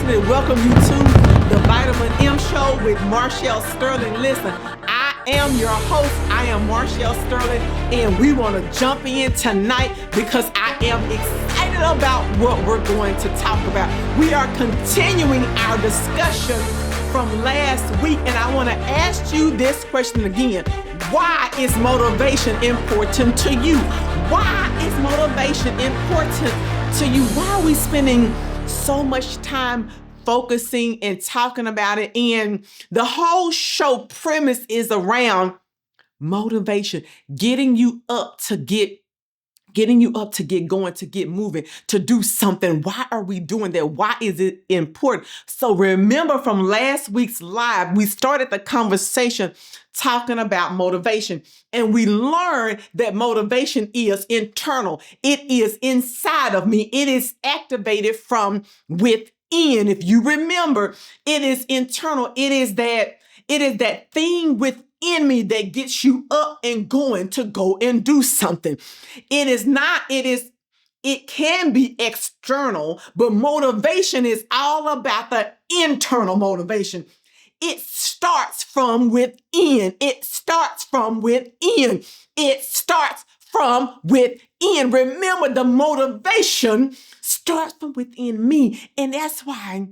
personally welcome you to the Vitamin M Show with Marchelle Sterling. Listen, I am your host. I am Marchelle Sterling, and we want to jump in tonight because I am excited about what we're going to talk about. We are continuing our discussion from last week, and I want to ask you this question again. Why is motivation important to you? Why is motivation important to you? Why are we spending so much time focusing and talking about it? And the whole show premise is around motivation, getting you up to get going, to get moving, to do something. Why are we doing that? Why is it important? So remember from last week's live, we started the conversation talking about motivation, and we learned that motivation is internal. It is inside of me. It is activated from within. If you remember, it is internal. It is that thing within me that gets you up and going to go and do something. It can be external, but motivation is all about the internal motivation. It starts from within. It starts from within. It starts from within. Remember, the motivation starts from within me. And that's why,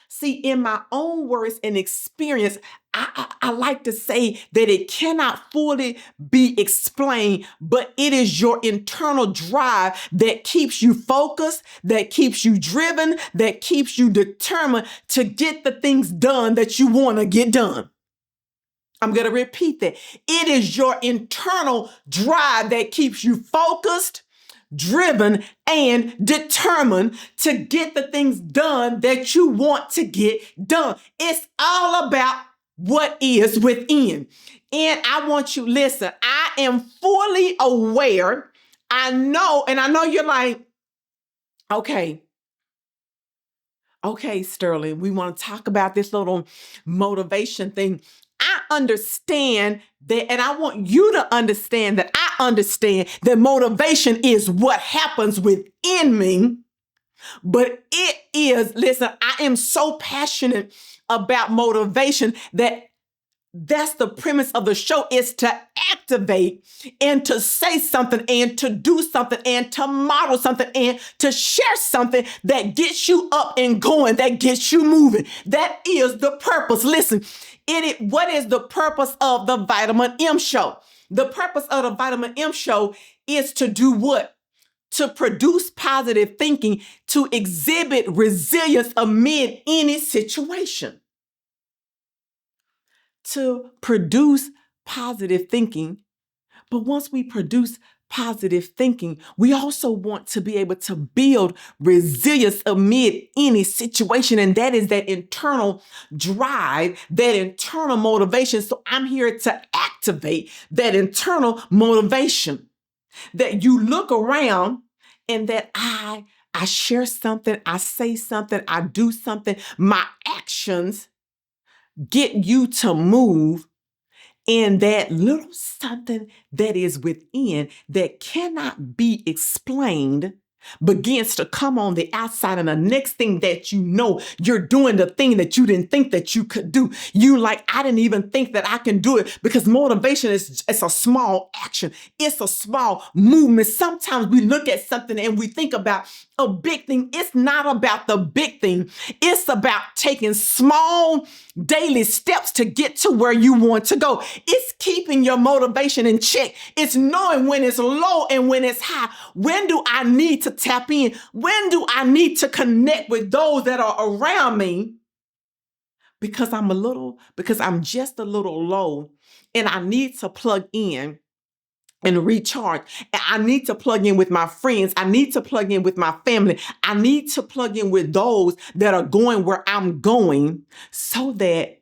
see, in my own words and experience, I like to say that it cannot fully be explained, but it is your internal drive that keeps you focused, that keeps you driven, that keeps you determined to get the things done that you want to get done. I'm going to repeat that. It is your internal drive that keeps you focused, driven, and determined to get the things done that you want to get done. It's all about what is within. And I want you, listen, I am fully aware. I know you're like, okay, Sterling, we want to talk about this little motivation thing. I understand that, and I want you to understand that I understand that motivation is what happens within me. But it is, listen, I am so passionate about motivation that's the premise of the show, is to activate and to say something and to do something and to model something and to share something that gets you up and going, that gets you moving. That is the purpose. Listen, what is the purpose of the Vitamin M Show? The purpose of the Vitamin M Show is to do what? To produce positive thinking, to exhibit resilience amid any situation. To produce positive thinking. But once we produce positive thinking, we also want to be able to build resilience amid any situation. And that is that internal drive, that internal motivation. So I'm here to activate that internal motivation, that you look around and that I share something, I say something, I do something, my actions get you to move, and that little something that is within that cannot be explained begins to come on the outside. And the next thing that you know, you're doing the thing that you didn't think that you could do. You like, I didn't even think that I can do it, because motivation it's a small action. It's a small movement. Sometimes we look at something and we think about a big thing. It's not about the big thing. It's about taking small daily steps to get to where you want to go. It's keeping your motivation in check. It's knowing when it's low and when it's high. When do I need to tap in? When do I need to connect with those that are around me? Because I'm just a little low, and I need to plug in and recharge. I need to plug in with my friends. I need to plug in with my family. I need to plug in with those that are going where I'm going, so that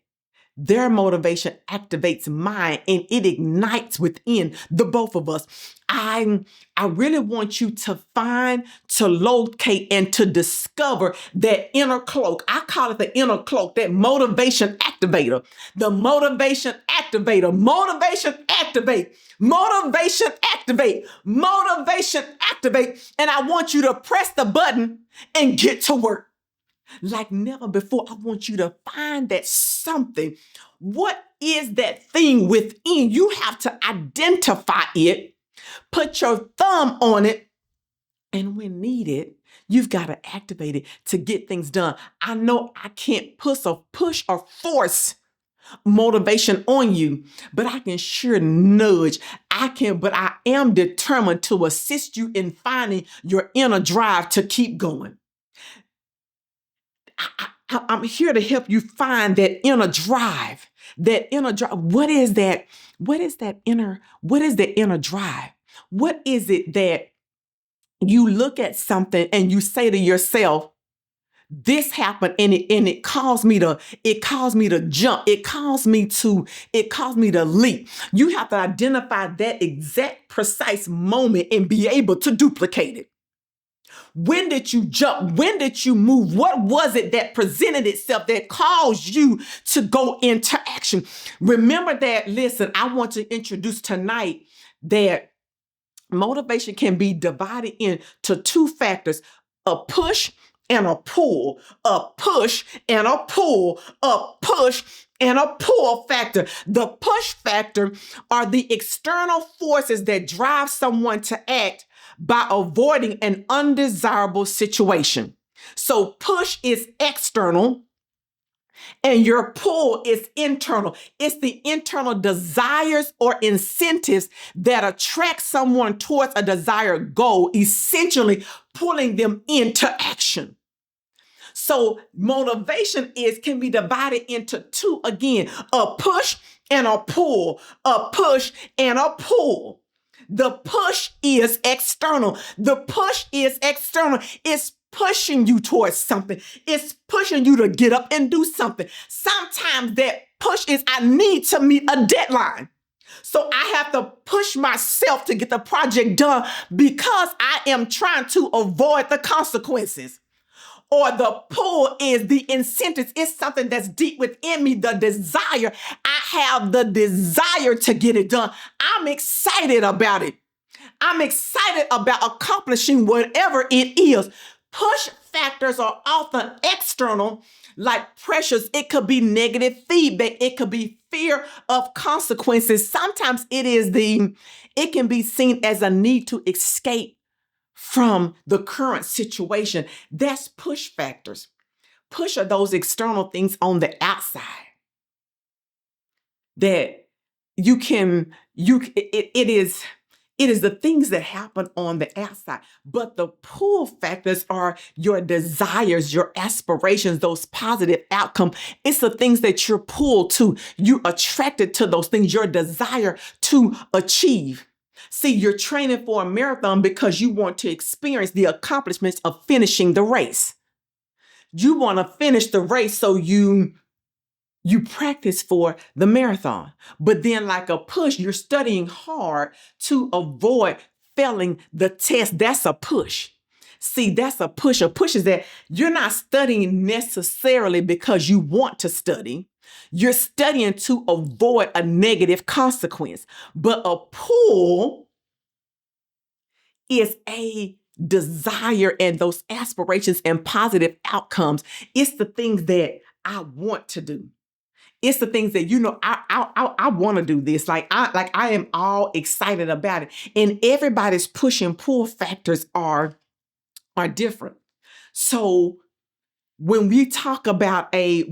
their motivation activates mine and it ignites within the both of us. I really want you to find, to locate, and to discover that inner cloak. I call it the inner cloak, that motivation activator. The motivation activator. Motivation activate. Motivation activate. Motivation activate. And I want you to press the button and get to work. like never before. I want you to find that something. What is that thing within? You have to identify it, put your thumb on it, and when needed, you've got to activate it to get things done. I know I can't push or force motivation on you, but I can sure nudge. But I am determined to assist you in finding your inner drive to keep going. I'm here to help you find that inner drive. That inner drive. What is that? What is that inner? What is the inner drive? What is it that you look at something and you say to yourself, this happened and it caused me to jump. It caused me to leap. You have to identify that exact precise moment and be able to duplicate it. When did you jump? When did you move? What was it that presented itself that caused you to go into action? Remember that, listen, I want to introduce tonight that motivation can be divided into two factors: a push and a pull, a push and a pull, a push and a pull factor. The push factor are the external forces that drive someone to act by avoiding an undesirable situation. So push is external and your pull is internal. It's the internal desires or incentives that attract someone towards a desired goal, essentially pulling them into action. So motivation can be divided into two again: a push and a pull, a push and a pull. The push is external. The push is external. It's pushing you towards something. It's pushing you to get up and do something. Sometimes that push is, I need to meet a deadline. So I have to push myself to get the project done because I am trying to avoid the consequences. Or the pull is the incentives. It's something that's deep within me, the desire. I have the desire to get it done. I'm excited about it. I'm excited about accomplishing whatever it is. Push factors are often external, like pressures. It could be negative feedback. It could be fear of consequences. Sometimes it can be seen as a need to escape from the current situation. That's push factors. Push are those external things on the outside that it is the things that happen on the outside. But the pull factors are your desires, your aspirations, those positive outcomes. It's the things that you're pulled to. You're attracted to those things, your desire to achieve. See, you're training for a marathon because you want to experience the accomplishments of finishing the race. You want to finish the race, so you practice for the marathon. But then, like a push, you're studying hard to avoid failing the test. That's a push. See, that's a push. A push is that you're not studying necessarily because you want to study. You're studying to avoid a negative consequence. But a pull is a desire and those aspirations and positive outcomes. It's the things that I want to do. It's the things that, I want to do this. I am all excited about it. And everybody's push and pull factors are different. So when we talk about a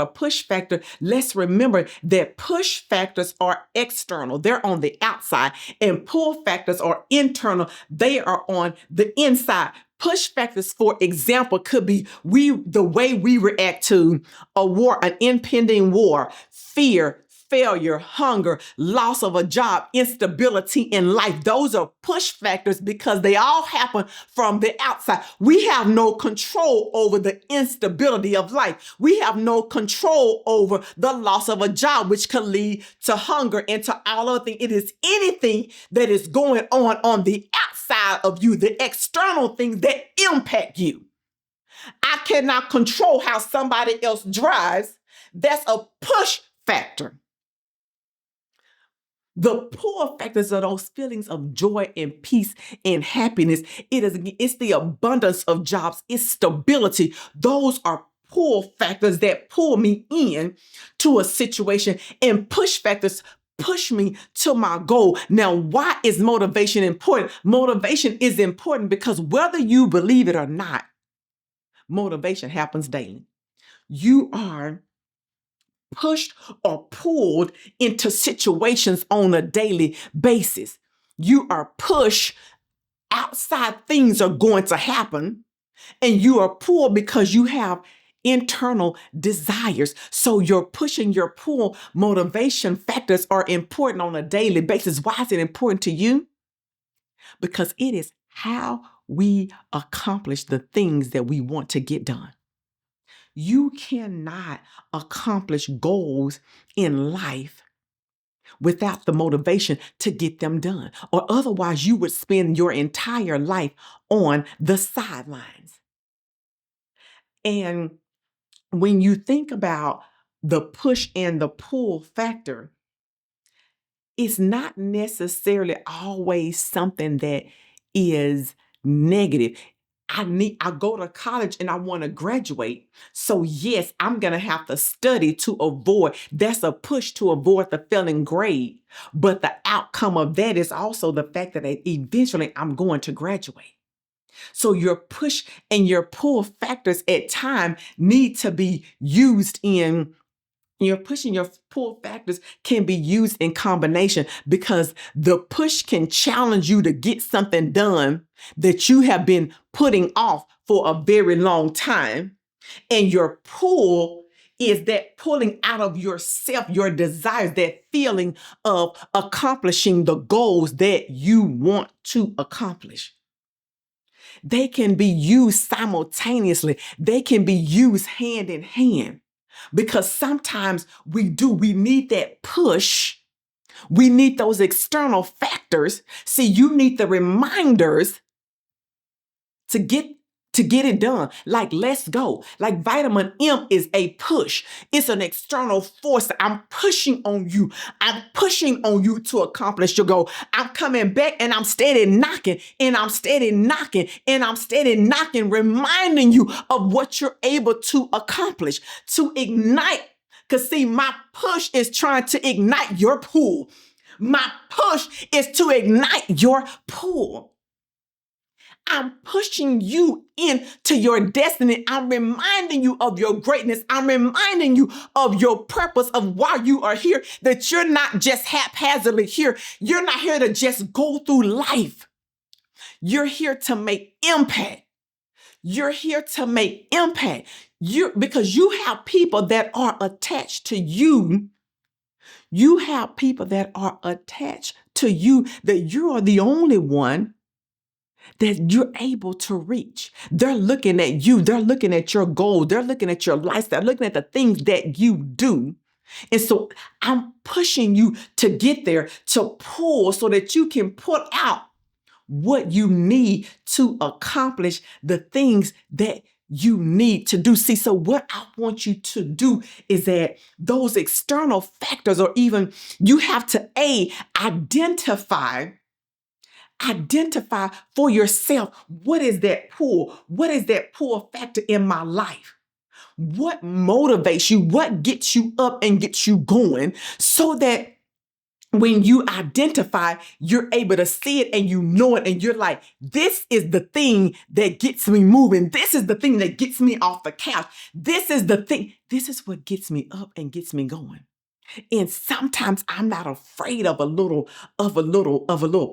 push factor, let's remember that push factors are external. They're on the outside, and pull factors are internal. They are on the inside. Push factors, for example, could be the way we react to a war, an impending war, fear, failure, hunger, loss of a job, instability in life. Those are push factors because they all happen from the outside. We have no control over the instability of life. We have no control over the loss of a job, which could lead to hunger and to all other things. It is anything that is going on the outside of you, the external things that impact you. I cannot control how somebody else drives. That's a push factor. The pull factors are those feelings of joy and peace and happiness. It's the abundance of jobs. It's stability. Those are pull factors that pull me in to a situation, and push factors push me to my goal. Now, why is motivation important? Motivation is important because whether you believe it or not, motivation happens daily. You are pushed or pulled into situations on a daily basis. You are pushed, outside things are going to happen, and you are pulled because you have internal desires. So your push and your pull motivation factors are important on a daily basis. Why is it important to you? Because it is how we accomplish the things that we want to get done. You cannot accomplish goals in life without the motivation to get them done, or otherwise you would spend your entire life on the sidelines. And when you think about the push and the pull factor, it's not necessarily always something that is negative. I go to college and I want to graduate. So yes, I'm going to have to study to avoid. That's a push to avoid the failing grade. But the outcome of that is also the fact that eventually I'm going to graduate. So your push and your pull factors at time need to be used in. Your push and your pull factors can be used in combination, because the push can challenge you to get something done that you have been putting off for a very long time. And your pull is that pulling out of yourself, your desires, that feeling of accomplishing the goals that you want to accomplish. They can be used simultaneously. They can be used hand in hand. Because sometimes we need that push. We need those external factors. See, you need the reminders to get it done. Like, let's go. Like vitamin M is a push. It's an external force. I'm pushing on you. I'm pushing on you to accomplish your goal. I'm coming back and I'm steady knocking, and I'm steady knocking, and I'm steady knocking, reminding you of what you're able to accomplish, to ignite. Because see, my push is trying to ignite your pull. My push is to ignite your pull. I'm pushing you into your destiny. I'm reminding you of your greatness. I'm reminding you of your purpose, of why you are here, that you're not just haphazardly here. You're not here to just go through life. You're here to make impact. You're here to make impact. Because you have people that are attached to you. You have people that are attached to you, that you are the only one that you're able to reach. They're looking at you. They're looking at your goal. They're looking at your lifestyle, looking at the things that you do. And so I'm pushing you to get there, to pull so that you can put out what you need to accomplish the things that you need to do. See, so what I want you to do is that those external factors, or even you have to identify for yourself, what is that pull? What is that pull factor in my life? What motivates you? What gets you up and gets you going, so that when you identify, you're able to see it and you know it, and you're like, this is the thing that gets me moving. This is the thing that gets me off the couch. This is the thing. This is what gets me up and gets me going. And sometimes I'm not afraid of a little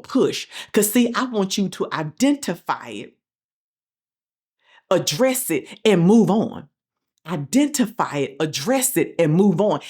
push. Because see, I want you to identify it, address it, and move on. Identify it, address it, and move on.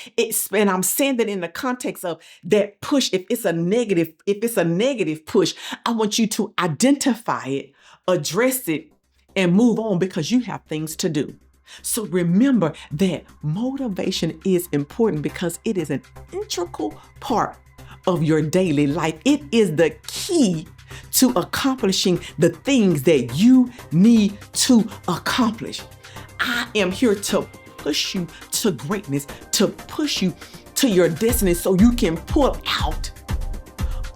And I'm saying that in the context of that push. If it's a negative push, I want you to identify it, address it, and move on, because you have things to do. So remember that motivation is important, because it is an integral part of your daily life. It is the key to accomplishing the things that you need to accomplish. I am here to push you to greatness, to push you to your destiny, so you can pull out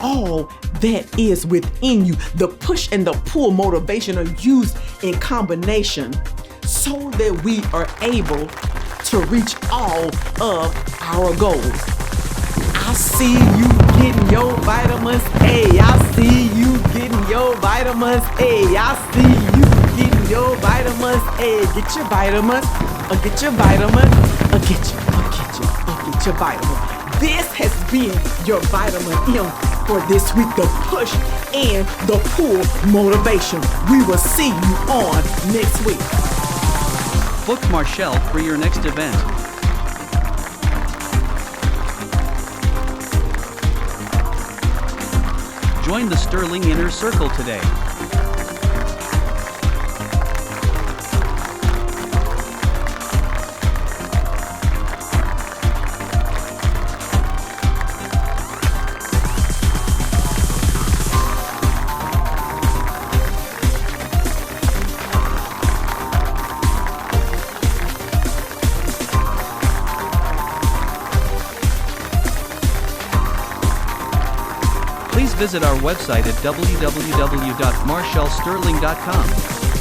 all that is within you. The push and the pull motivation are used in combination so that we are able to reach all of our goals. I see you getting your vitamins A. I see you getting your vitamins A. I see you getting your vitamins A. Get your vitamins, get your vitamins, get your vitamins. This has been your vitamin M for this week, the push and the pull motivation. We will see you on next week. Book Marchelle for your next event. Join the Sterling Inner Circle today. Please visit our website at www.marchellesterling.com.